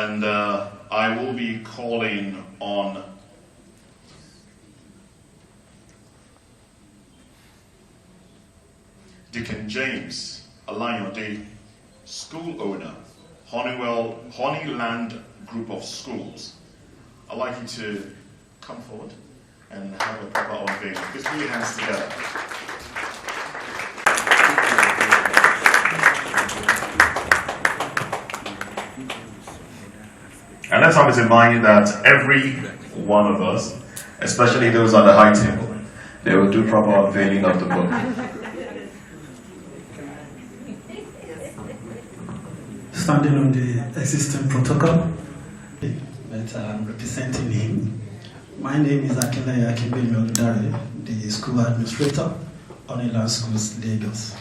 And I will be calling on Deacon James Alayode, school owner, Honeyland Group of Schools. I'd like you to come forward and have a proper unveiling. Please put your hands together. And let's always remind you that every one of us, especially those on the high table, they will do proper unveiling of the book. Standing on the existing protocol, but I'm representing him. My name is Akinlayo Akinbemi, the school administrator, Honeyland Schools, Lagos.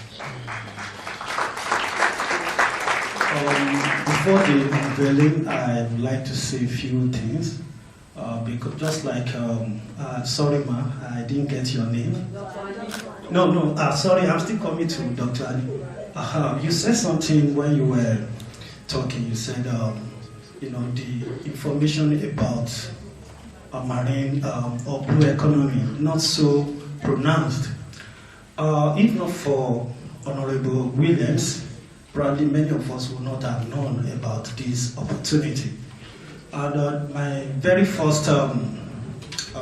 Before the unveiling, I would like to say a few things. Because just like, sorry ma, I didn't get your name. No, sorry, I'm still coming to Dr. Ali. You said something when you were talking. You said, the information about marine or blue economy, not so pronounced. If not for Honorable Williams, probably many of us would not have known about this opportunity. And my very first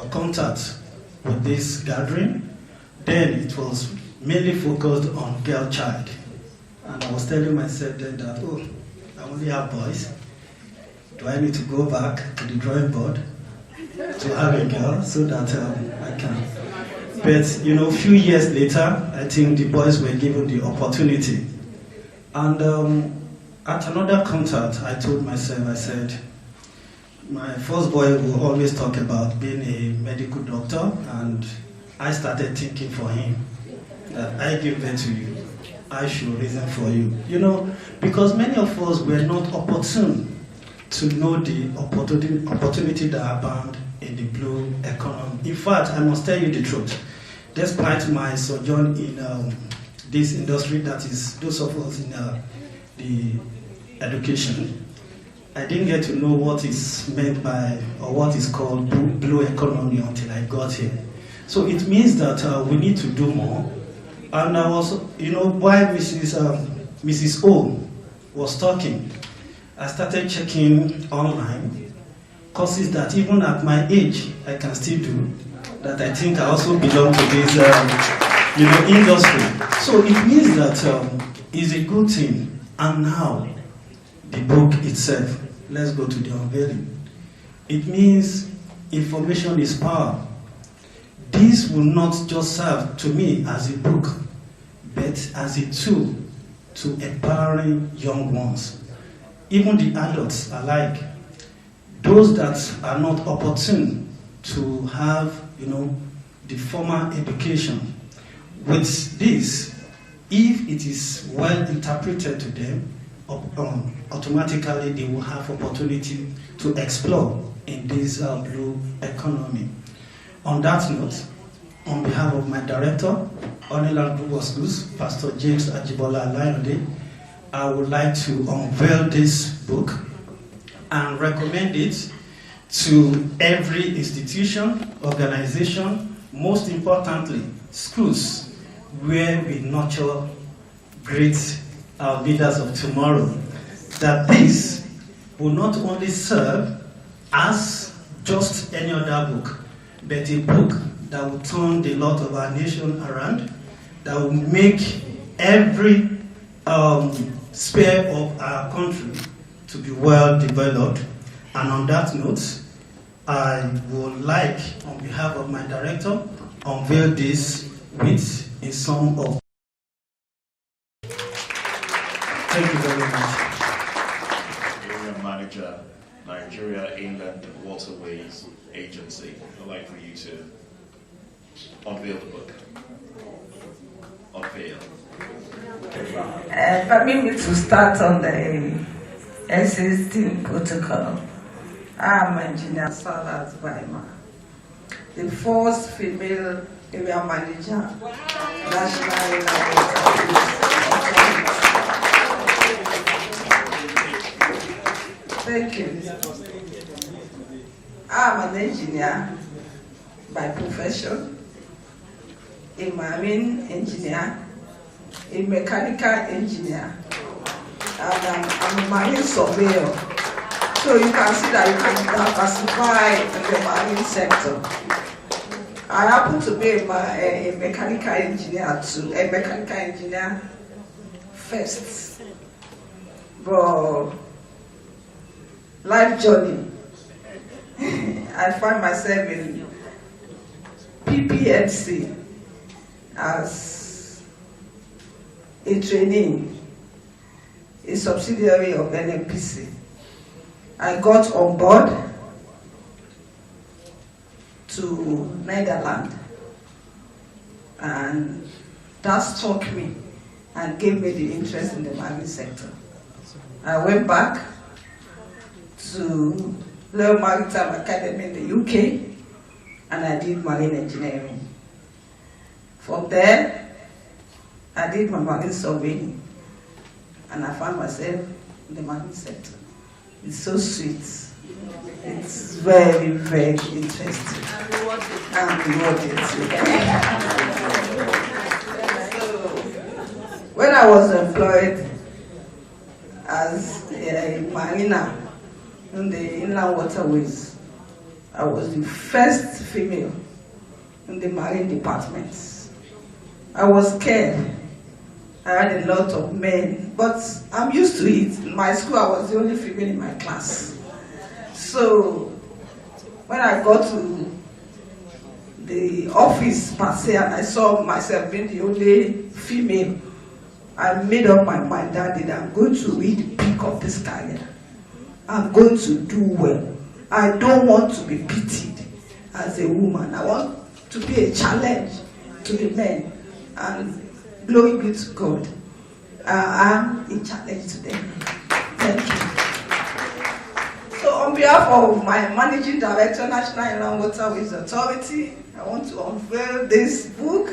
contact with this gathering, then it was mainly focused on girl child. And I was telling myself then that, I only have boys. Do I need to go back to the drawing board to have a girl so that I can? But, a few years later, I think the boys were given the opportunity. And at another contact, I told myself, I said, my first boy will always talk about being a medical doctor, and I started thinking for him that I give birth to you, I should reason for you. Because many of us were not opportune to know the opportunity that abound in the blue economy. In fact, I must tell you the truth. Despite my sojourn in this industry, that is those of us in the education, I didn't get to know what is meant by or what is called blue economy until I got here. So it means that we need to do more. And I was, while Mrs. O was talking, I started checking online courses that even at my age I can still do, that I think I also belong to this industry. So it means that it's a good thing. And now, the book itself, let's go to the unveiling. It means information is power. This will not just serve to me as a book, but as a tool to empowering young ones. Even the adults alike, those that are not opportune to have, the formal education. With this, if it is well interpreted to them, automatically they will have opportunity to explore in this blue economy. On that note, on behalf of my director, Honeyland Group of Schools, Pastor James Ajibola Alayode, I would like to unveil this book and recommend it to every institution, organization, most importantly, schools, where we nurture great leaders of tomorrow. That this will not only serve as just any other book, but a book that will turn the lot of our nation around, that will make every sphere of our country to be well developed. And on that note, I would like, on behalf of my director, unveil this with a sum of. Thank you very much. Area Manager, Nigeria Inland Waterways Agency. I'd like for you to unveil the book. Unveil. Permit me to start on the existing protocol. I'm Engineer Salas Baima, the first female area manager, National Thank you. I'm an engineer by profession, a marine engineer, a mechanical engineer, and I'm a marine surveyor. So you can see that you can diversify in the marine sector. I happen to be a mechanical engineer too, a mechanical engineer first. But life journey, I find myself in PPMC as a trainee, a subsidiary of NNPC. I got on board to Netherlands, and that struck me and gave me the interest in the marine sector. I went back to Royal Maritime Academy in the UK, and I did marine engineering. From there, I did my marine surveying, and I found myself in the marine sector. It's so sweet. It's very, very interesting. And rewarding. So, when I was employed as a mariner in the inland waterways, I was the first female in the marine department. I was scared. I had a lot of men, but I'm used to it. In my school, I was the only female in my class. So when I got to the office per se, and I saw myself being the only female, I made up my mind that I'm going to reach the peak of this career. I'm going to do well. I don't want to be pitied as a woman. I want to be a challenge to the men. And glory be to God. I'm a challenge to them. Thank you. So on behalf of my Managing Director, National Inland Waterways Authority, I want to unveil this book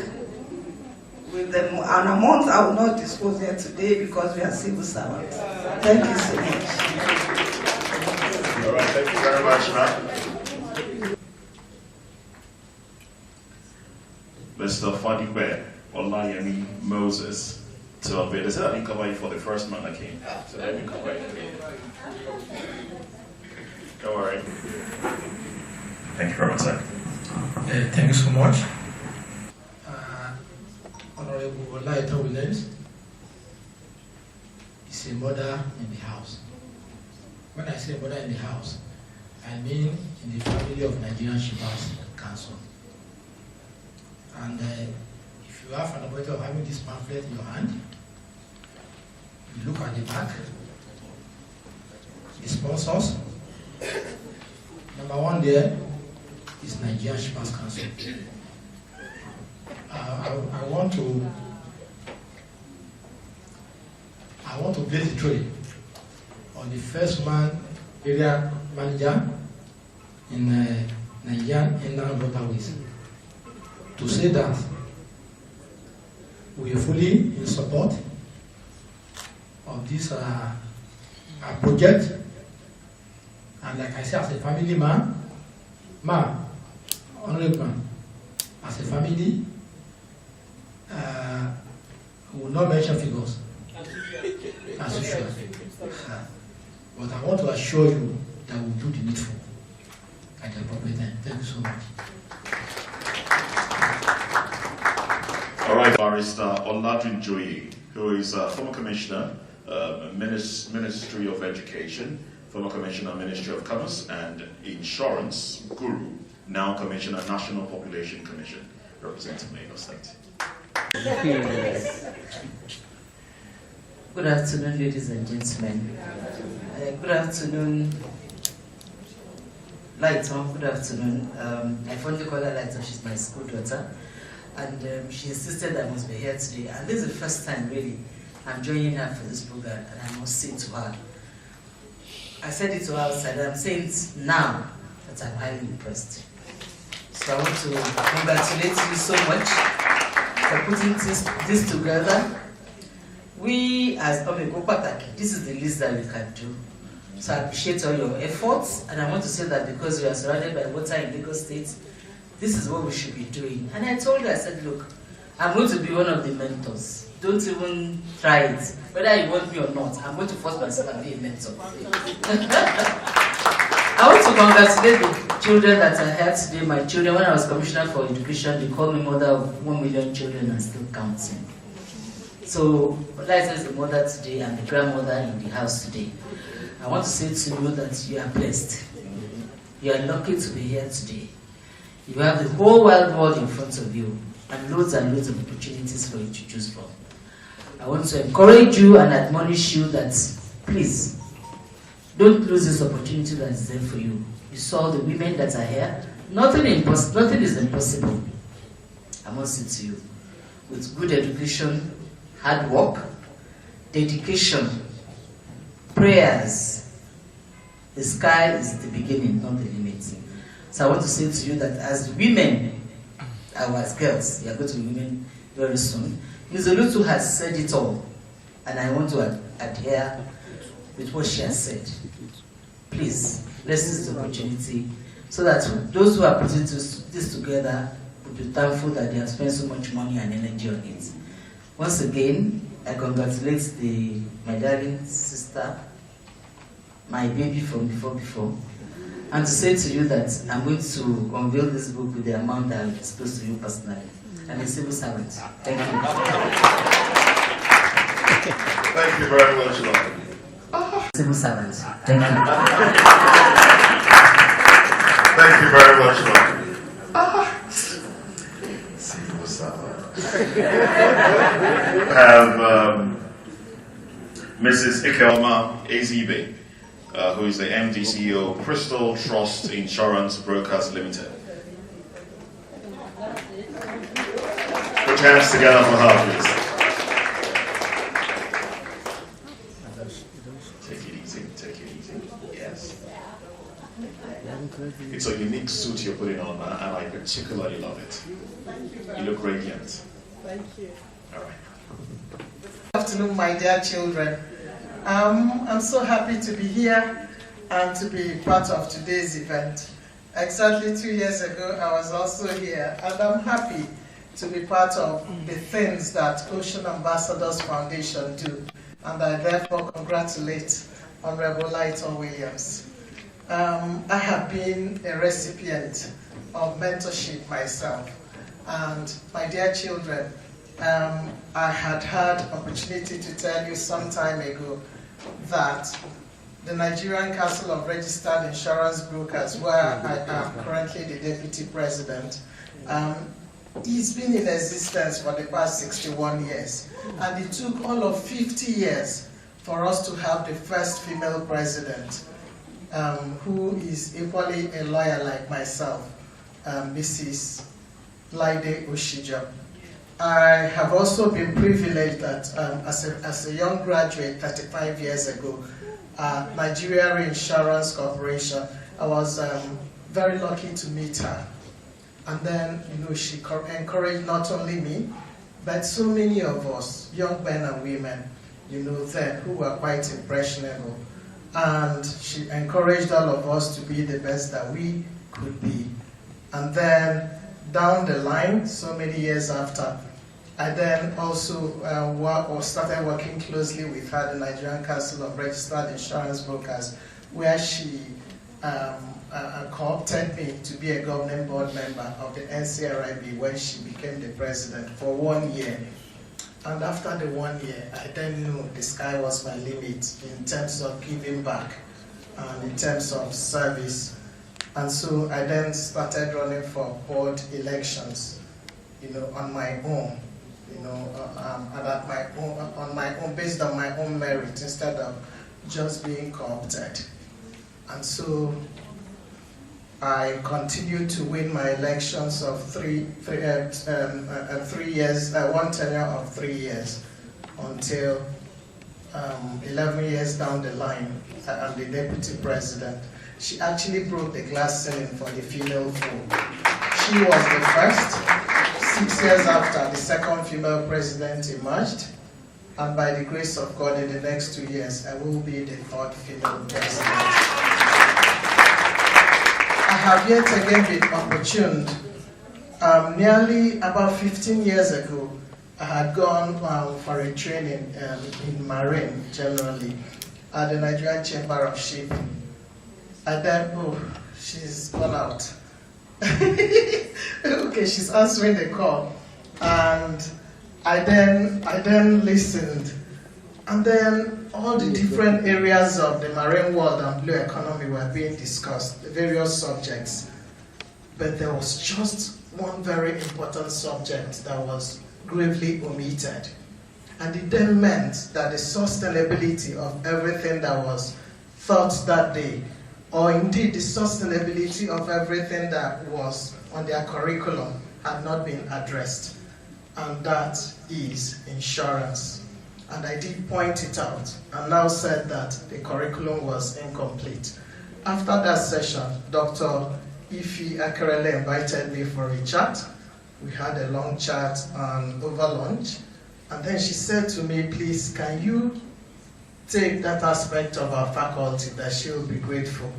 with an amount I will not disclose here today because we are civil servants. Thank you so much. All right, thank you very much, ma'am. Mr. Fadibe Olayemi Moses to unveil. Is that I didn't cover you for the first man that came? So let me cover you. Don't worry. Thank you very much, sir. Thank you so much. Honorable Olaita Williams is a mother in the house. When I say mother in the house, I mean in the family of Nigerian Shippers Council. And if you have an opportunity of having this pamphlet in your hand, you look at the back, the sponsors. Number one there is Nigerian Shippers Council. I want to place the trade on the first man area manager in Nigerian Inland Waterways to say that we are fully in support of this project, and like I said, as a family man, honorable man, as a family, we will not mention figures as usual, but I want to assure you that we will do the needful at the appropriate time. Thank you so much. All right, Barrister Oladun Joyi, who is a former commissioner, Ministry of Education, former commissioner, Ministry of Commerce and Insurance, Guru, now Commissioner, National Population Commission, representing Lagos State. Good afternoon, ladies and gentlemen. Good afternoon, Lighton. Good afternoon. I fondly call her Lighton. She's my school daughter. And she insisted I must be here today. And this is the first time, really, I'm joining her for this program. And I must say to her, I said it to her outside, I'm saying it now that I'm highly impressed. So I want to congratulate you so much for putting this together. We, as Omego Pataki, this is the least that we can do. So I appreciate all your efforts, and I want to say that because you are surrounded by water in Lagos State, this is what we should be doing. And I told you, I said, look, I'm going to be one of the mentors. Don't even try it. Whether you want me or not, I'm going to force myself and be a mentor. I want to congratulate the children that are here today. My children, when I was Commissioner for Education, they called me mother of 1 million children and still counting. So, Liza is the mother today and the grandmother in the house today. I want to say to you that you are blessed. You are lucky to be here today. You have the whole wide world in front of you and loads of opportunities for you to choose from. I want to encourage you and admonish you that, please, don't lose this opportunity that is there for you. You saw the women that are here. Nothing is impossible. I must say to you, with good education, hard work, dedication, prayers, the sky is the beginning, not the limit. So I want to say to you that as women, as girls, you are going to be women very soon. Ms. Olutu has said it all, and I want to adhere with what she has said. Please, let's seize the opportunity so that those who are putting this together will be thankful that they have spent so much money and energy on it. Once again, I congratulate my darling sister, my baby from before, and to say to you that I'm going to unveil this book with the amount that I will disclose to you personally. I'm a civil servant. Thank you. Thank you very much, Lord. Civil servant. Thank you. Thank you very much, Lord. Civil servant. Have Mrs. Ikelma Ezebe, who is the MD CEO of Crystal Trust Insurance Brokers Limited. Put your hands together for her, please. Take it easy, take it easy. Yes. It's a unique suit you're putting on, and I particularly love it. You look radiant. Thank you. All right. Good afternoon, my dear children. I'm so happy to be here and to be part of today's event. Exactly 2 years ago, I was also here, and I'm happy to be part of the things that Ocean Ambassadors Foundation do, and I therefore congratulate Honorable Lighton Williams. I have been a recipient of mentorship myself, and my dear children, I had opportunity to tell you some time ago that the Nigerian Council of Registered Insurance Brokers, where I am currently the Deputy President, it's been in existence for the past 61 years. And it took all of 50 years for us to have the first female president, who is equally a lawyer like myself, Mrs. Laide Oshijo. I have also been privileged that as a young graduate 35 years ago, Nigeria Reinsurance Corporation, I was very lucky to meet her. And then, she encouraged not only me, but so many of us, young men and women, then, who were quite impressionable. And she encouraged all of us to be the best that we could be. And then, down the line, so many years after, I then also started working closely with her, the Nigerian Council of Registered Insurance Brokers, where she co-opted me to be a governing board member of the NCRIB when she became the president for 1 year. And after the 1 year, I then knew the sky was my limit in terms of giving back and in terms of service. And so I then started running for board elections, on my own. And on my own, based on my own merit, instead of just being co-opted. And so I continued to win my elections of 3 years, one tenure of 3 years, until 11 years down the line, I'm the deputy president. She actually broke the glass ceiling for the female vote. She was the first. 6 years after, the second female president emerged, and by the grace of God, in the next 2 years, I will be the 3rd female president. I have yet again been opportuned. Nearly about 15 years ago, I had gone for a training in Marine, generally, at the Nigerian Chamber of Shipping. And then, oh, she's gone out. Okay, she's answering the call. And I then listened. And then all the different areas of the marine world and blue economy were being discussed, the various subjects. But there was just one very important subject that was gravely omitted. And it then meant that the sustainability of everything that was thought that day, or indeed the sustainability of everything that was on their curriculum, had not been addressed. And that is insurance. And I did point it out and now said that the curriculum was incomplete. After that session, Dr. Ifi Akerele invited me for a chat. We had a long chat over lunch. And then she said to me, please, can you take that aspect of our faculty that she will be grateful?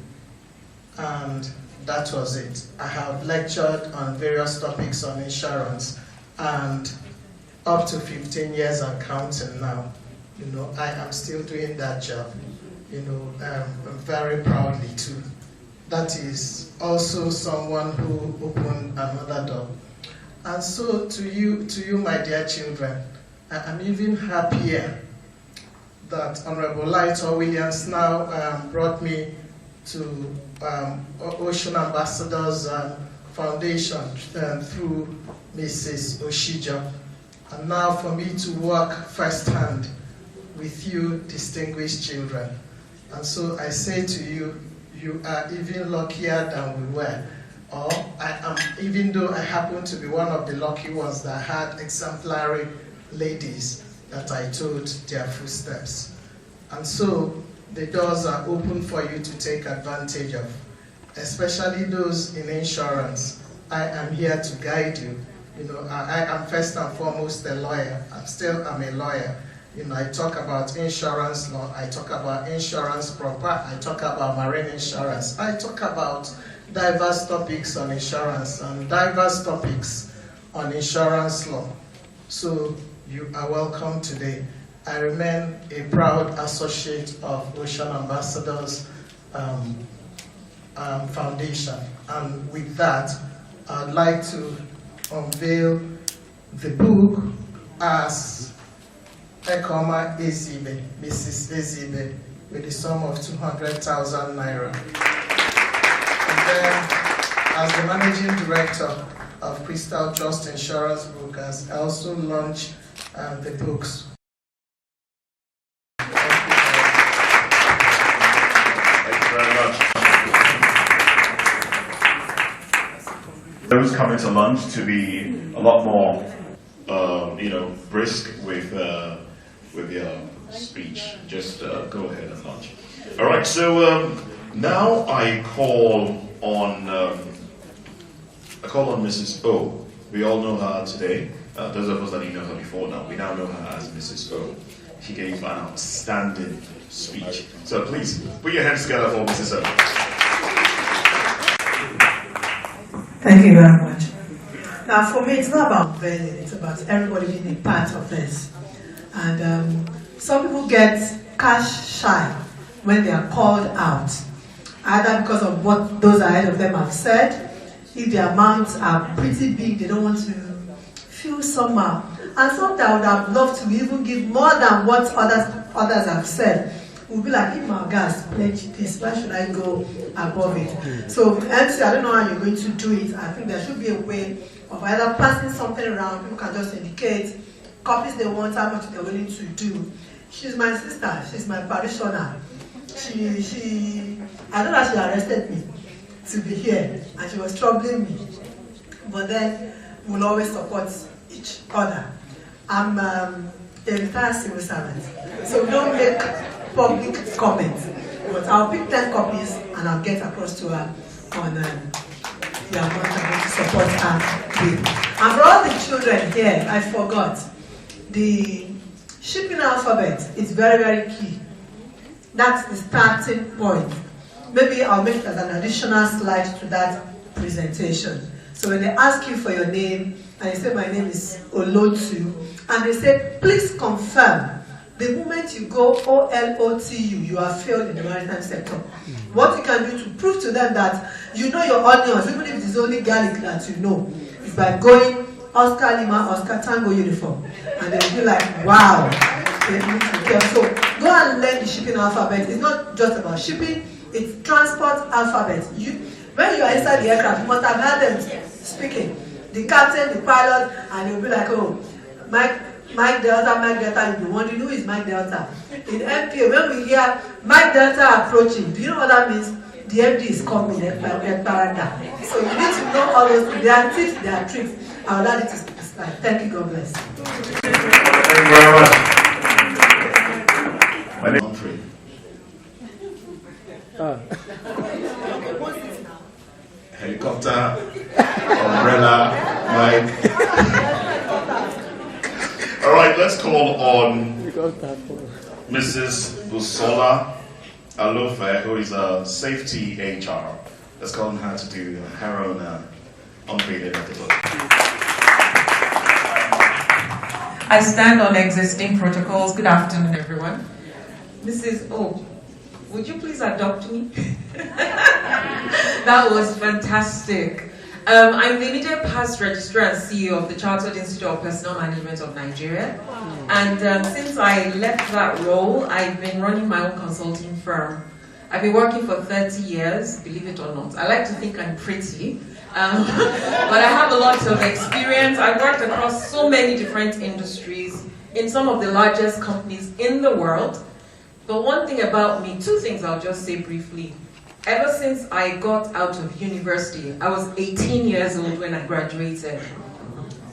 And that was it. I have lectured on various topics on insurance, and up to 15 years and counting now. You know, I am still doing that job, you know, very proudly too. That is also someone who opened another door. And so to you, my dear children, I'm even happier that Honorable Lighter Williams now brought me to Ocean Ambassadors Foundation through Mrs. Oshijo. And now for me to work firsthand with you distinguished children. And so I say to you, you are even luckier than we were. Or I am, even though I happen to be one of the lucky ones that had exemplary ladies that I told their footsteps. And so the doors are open for you to take advantage of, especially those in insurance. I am here to guide you. You know, I am first and foremost a lawyer. I'm a lawyer. You know, I talk about insurance law, I talk about insurance proper, I talk about marine insurance, I talk about diverse topics on insurance and diverse topics on insurance law. So you are welcome today. I remain a proud associate of Ocean Ambassadors Foundation. And with that, I'd like to unveil the book as Ekoma Ezibe, Mrs. Ezibe, with the sum of 200,000 naira. And then, as the managing director of Crystal Trust Insurance Brokers, I also launched the books. Thank you very much. Those coming to lunch to be a lot more, brisk with your speech. Just go ahead and lunch. All right. So now I call on Mrs. O. We all know her today. Those of us that didn't know her before now, we now know her as Mrs. O. She gave an outstanding speech. So please put your hands together for Mrs. O. Thank you very much. Now, for me, it's not about venue, it's about everybody being a part of this. And some people get cash shy when they are called out, either because of what those ahead of them have said. If the amounts are pretty big, they don't want to feel somehow. And some that would have loved to even give more than what others have said. We'll be like, if my gas pledge this, why should I go above it? So, MC, I don't know how you're going to do it. I think there should be a way of either passing something around. People can just indicate copies they want, how much they're willing to do. She's my sister. She's my parishioner. I know that she arrested me to be here, and she was troubling me. But then we'll always support each other. I'm a retired civil servant, so we don't make public comments. But I'll pick 10 copies and I'll get across to her on the amount I'm going to support her with. And for all the children here, I forgot. shipping alphabet is very, very key. That's the starting point. Maybe I'll make it as an additional slide to that presentation. So when they ask you for your name, and you say, my name is Olotu, and they say, please confirm. The moment you go O-L-O-T-U, you are failed in the maritime sector. What you can do to prove to them that you know your onions, even if it is only garlic that you know, is by going Oscar Lima, Oscar Tango uniform. And they'll be like, wow. So go and learn the shipping alphabet. It's not just about shipping, it's transport alphabet. When you are inside the aircraft, you must have heard them speaking. The captain, the pilot, and you'll be like, oh, Mike Delta, you'll be wondering who is Mike Delta. In MPA, when we hear Mike Delta approaching, do you know what that means? The MD is coming, so you need to know all those things. There are tips, there are tricks. I will add it to the slide. Thank you, God bless. Thank you very much. My name is Humphrey. Helicopter, umbrella, mic. All right, let's call on Mrs. Busola Alofe, who is a safety HR. Let's call on her to do her own unveiling of the book. I stand on existing protocols. Good afternoon, everyone. Mrs. O, would you please adopt me? That was fantastic. I'm the immediate past registrar and CEO of the Chartered Institute of Personnel Management of Nigeria. And since I left that role, I've been running my own consulting firm. I've been working for 30 years, believe it or not. I like to think I'm pretty, but I have a lot of experience. I've worked across so many different industries in some of the largest companies in the world. But one thing about me, two things I'll just say briefly. Ever since I got out of university, I was 18 years old when I graduated.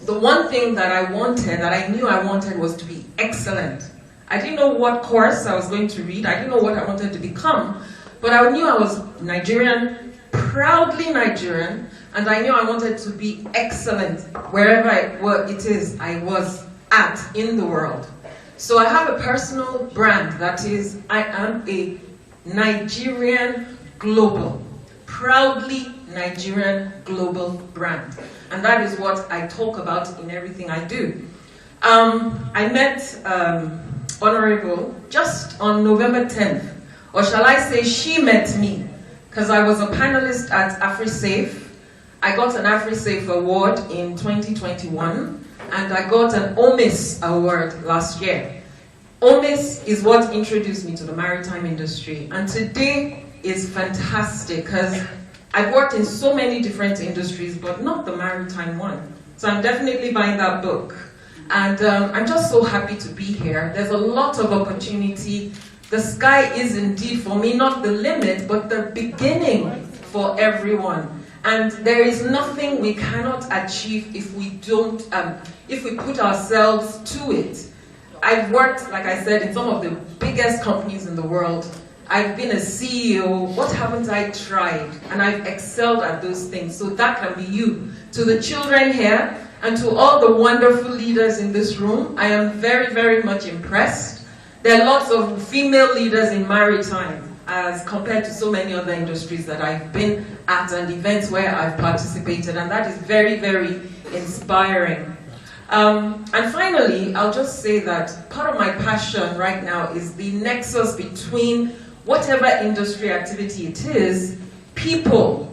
The one thing that I knew I wanted was to be excellent. I didn't know what course I was going to read. I didn't know what I wanted to become. But I knew I was Nigerian, proudly Nigerian, and I knew I wanted to be excellent wherever it is I was at in the world. So I have a personal brand that is, I am a Nigerian global, proudly Nigerian global brand. And that is what I talk about in everything I do. I met Honorable just on November 10th, or shall I say she met me, because I was a panelist at AfriSafe. I got an AfriSafe award in 2021, and I got an OMIS award last year. OMIS is what introduced me to the maritime industry, and today is fantastic because I've worked in so many different industries, but not the maritime one. So I'm definitely buying that book. And I'm just so happy to be here. There's a lot of opportunity. The sky is indeed, for me, not the limit, but the beginning for everyone. And there is nothing we cannot achieve if we don't, if we put ourselves to it. I've worked, like I said, in some of the biggest companies in the world. I've been a CEO. What haven't I tried? And I've excelled at those things. So that can be you. To the children here and to all the wonderful leaders in this room, I am very, very much impressed. There are lots of female leaders in maritime as compared to so many other industries that I've been at and events where I've participated, and that is very, very inspiring. And finally, I'll just say that part of my passion right now is the nexus between whatever industry activity it is, people,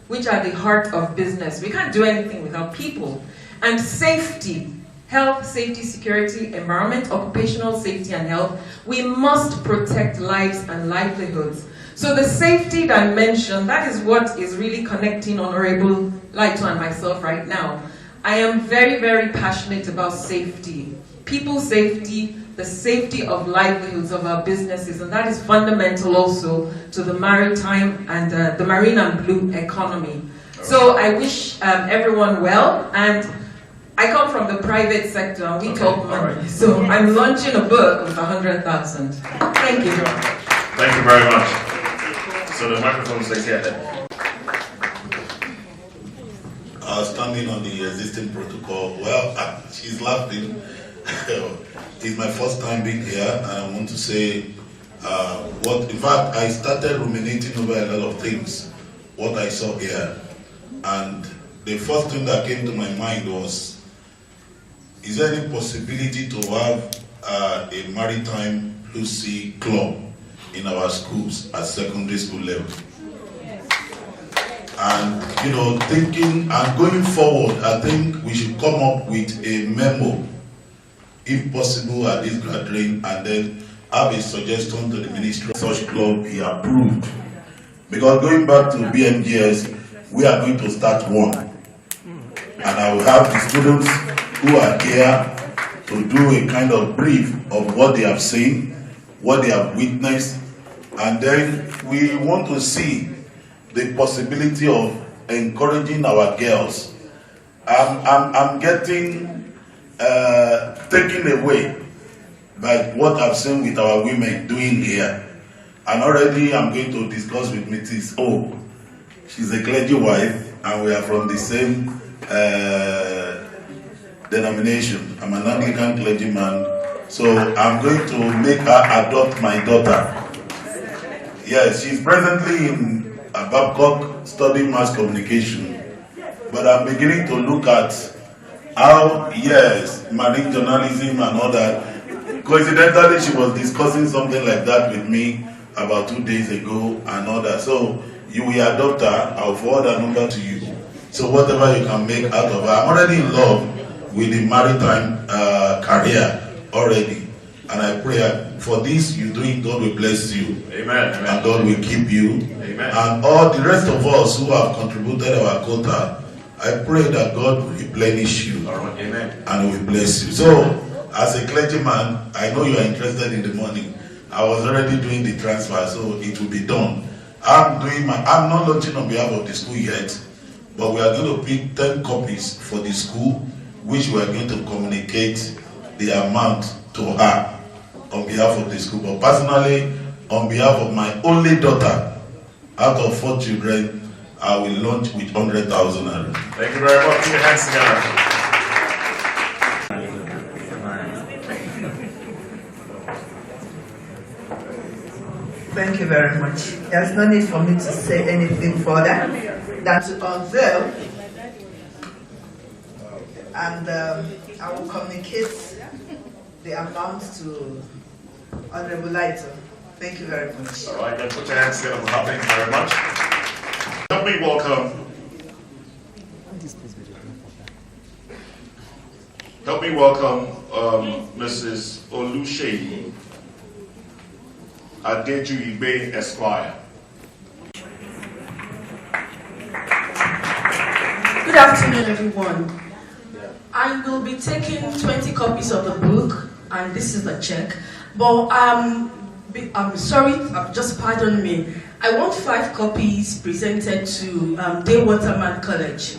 which are the heart of business. We can't do anything without people. And safety, health, safety, security, environment, occupational safety and health. We must protect lives and livelihoods. So the safety dimension, that is what is really connecting Honorable Laito and myself right now. I am very, very passionate about safety. People's safety, the safety of livelihoods of our businesses, and that is fundamental also to the maritime and the marine and blue economy. So I wish everyone well, and I come from the private sector and we talk money. Right. So I'm launching a book with 100,000. Thank you. Thank you very much. So the microphone stays here then. Standing on the existing protocol, well, she's laughing. It's my first time being here, and I want to say in fact, I started ruminating over a lot of things, what I saw here. And the first thing that came to my mind was, is there any possibility to have a maritime blue sea club in our schools at secondary school level? And thinking and going forward, I think we should come up with a memo, if possible, at this gathering, and then have a suggestion to the ministry. Such club be approved. Because going back to BMGS, we are going to start one. And I will have the students who are here to do a kind of brief of what they have seen, what they have witnessed, and then we want to see the possibility of encouraging our girls. I'm getting taken away by what I've seen with our women doing here. And already I'm going to discuss with Mrs. O. She's a clergy wife, and we are from the same denomination. I'm an Anglican clergyman, so I'm going to make her adopt my daughter. Yes, she's presently in Babcock studying mass communication, but I'm beginning to look at how, yes, marine journalism and all that. Coincidentally, she was discussing something like that with me about 2 days ago and all that. So you will adopt her. I'll forward her number to you. So whatever you can make out of her. I'm already in love with the maritime career already. And I pray for this you're doing, God will bless you. Amen. And God will keep you. Amen. And all the rest of us who have contributed our quota, I pray that God will replenish you. All right. Amen. And will bless you. So, as a clergyman, I know you are interested in the money. I was already doing the transfer, so it will be done. I'm not launching on behalf of the school yet, but we are going to pick 10 copies for the school, which we are going to communicate the amount to her on behalf of the school. But personally, on behalf of my only daughter, out of 4 children, I will launch with 100,000 naira. Thank you very much. Put your hands together. Thank you very much. There's no need for me to say anything further than to unveil, and I will communicate the amount to Honorable Lighter. Thank you very much. All right, then put your hands together for that. Thank you very much. Help me welcome Mrs. Oluseyi Adejuigbe Esquire. Good afternoon, everyone. I will be taking 20 copies of the book, and this is the check. But I'm sorry, just pardon me. I want 5 copies presented to Day Waterman College,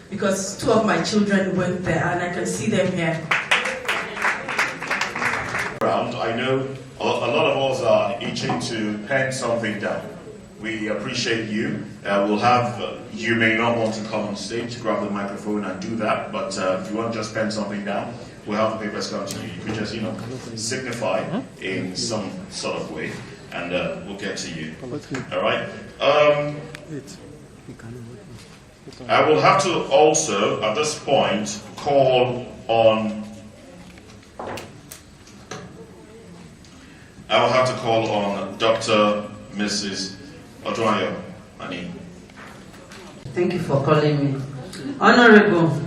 because 2 of my children went there, and I can see them here. I know a lot of us are itching to pen something down. We appreciate you. We'll have, you may not want to come on stage to grab the microphone and do that, but if you want to just pen something down, we'll have the papers come to you. You can just, signify in some sort of way, and we'll get to you. All right? I will have to also, at this point, call on Dr. Mrs. Oduayo Ani. Thank you for calling me. Honorable,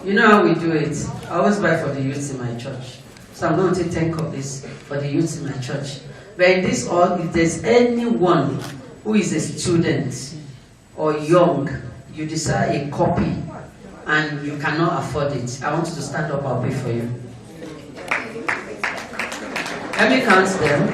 you know how we do it. I always buy for the youth in my church. So I'm going to take 10 copies for the youth in my church. But in this all, if there's anyone who is a student or young, you desire a copy and you cannot afford it, I want you to stand up, I'll pay for you. Let me count them.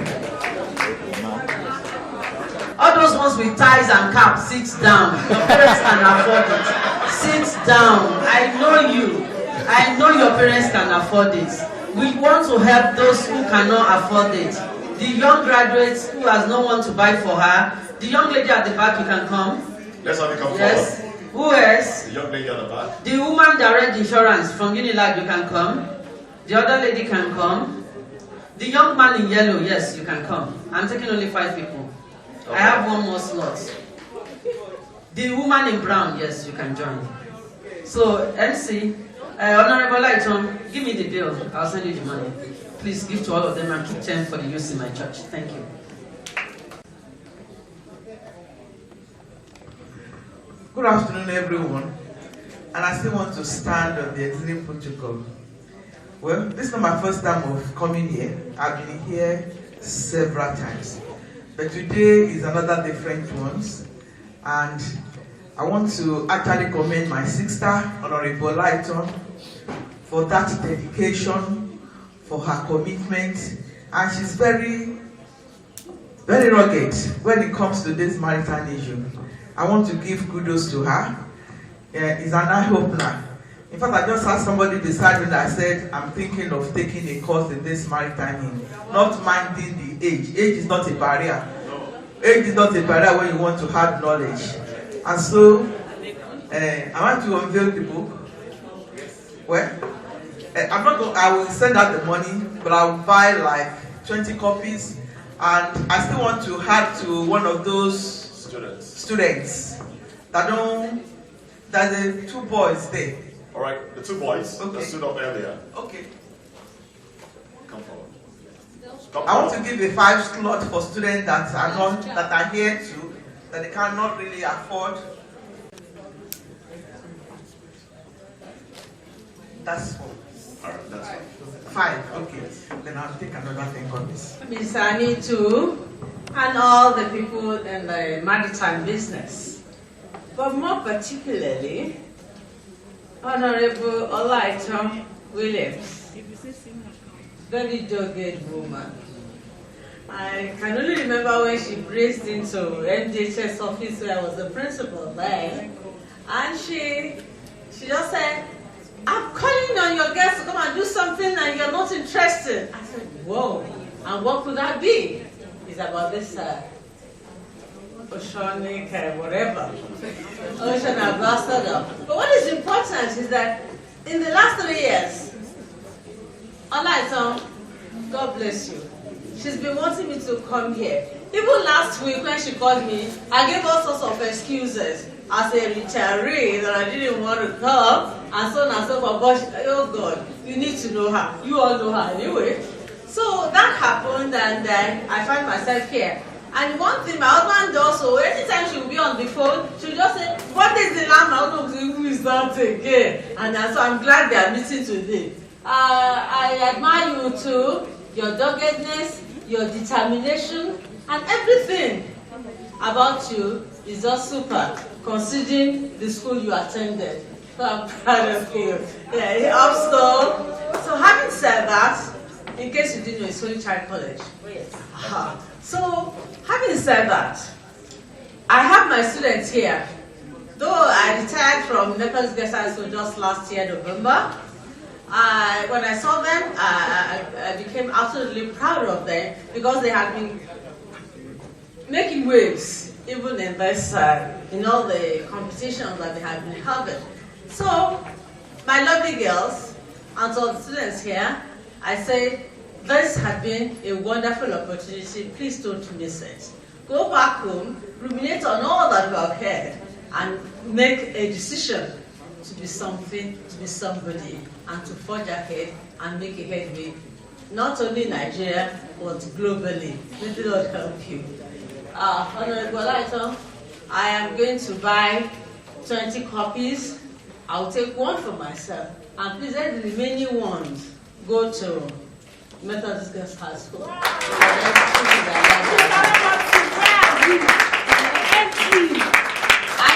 All those ones with ties and caps, sit down. Your parents can afford it. Sit down. I know you. I know your parents can afford it. We want to help those who cannot afford it. The young graduates who has no one to buy for her. The young lady at the back, you can come. Let's have it come yes. forward. Who else? The young lady at the back. The woman direct insurance from Unilag, you can come. The other lady can come. The young man in yellow, yes, you can come. I'm taking only 5 people. I have one more slot. The woman in brown, yes, you can join. So, MC, Honorable Lighton, give me the bill. I'll send you the money. Please give to all of them and keep 10 for the use in my church. Thank you. Good afternoon, everyone. And I still want to stand on the exiting protocol. Well, this is not my first time of coming here. I've been here several times. But today is another different one. And I want to actually commend my sister, Honorable Lighton, for that dedication, for her commitment. And she's very, very rugged when it comes to this maritime issue. I want to give kudos to her. It's an eye-opener. In fact, I just asked somebody beside me that I said, I'm thinking of taking a course in this maritime, not minding the age. Age is not a barrier. Age is not a barrier when you want to have knowledge. And so, I want to unveil the book. Well, I will send out the money, but I'll buy like 20 copies. And I still want to add to one of those students that don't. There's 2 boys there. All right, the 2 boys that stood up earlier. Okay. Come forward. I want to give a 5 slot for students that are here too, that they cannot really afford. That's 4. All right, that's 5. Okay. Then I'll take another thing on this. Miss Annie too, and all the people in the maritime business. But more particularly, Honorable Olaito Williams, very dogged woman. I can only remember when she breezed into MDHS office where I was the principal there, and she just said, I'm calling on your guests to come and do something and you're not interested. I said, whoa, and what could that be? It's about this oceanic, whatever, ocean ambassador. But what is important is that in the last 3 years, Olaito, God bless you, she's been wanting me to come here. Even last week when she called me, I gave all sorts of excuses as a retiree that I didn't want to come, and so on and so forth. But oh God, you need to know her. You all know her anyway. So that happened, and I find myself here. And one thing my husband does, so anytime she will be on the phone, she'll just say, what is the lamb? I don't know who is that again. And so I'm glad they are meeting today. I admire you too, your doggedness, your determination, and everything about you is just super, considering the school you attended. So I'm proud of you. Yeah, also, so having said that, in case you didn't know, it's Holy Child College. Yes. So, having said that, I have my students here. Though I retired from Nepal's Guest High School just last year, November, when I saw them, I became absolutely proud of them because they had been making waves, even in this, in all the competitions that they had been having. So, my lovely girls, and to all the students here, I say, this has been a wonderful opportunity. Please don't miss it. Go back home, ruminate on all that you have heard, and make a decision to be something, to be somebody, and to forge ahead and make a headway, not only in Nigeria, but globally. May the Lord help you. Honorable Olaito, I am going to buy 20 copies. I'll take 1 for myself, and please let the remaining ones go to Methodist Girls High School. And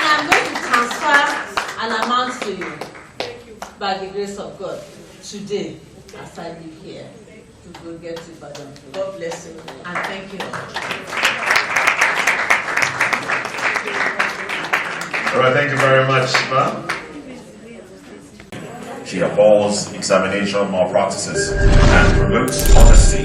I'm going to transfer an amount to you by the grace of God today as I leave here to go get it for them. God bless you and thank you. All right, thank you very much, ma'am. She abhors examination malpractices and promotes honesty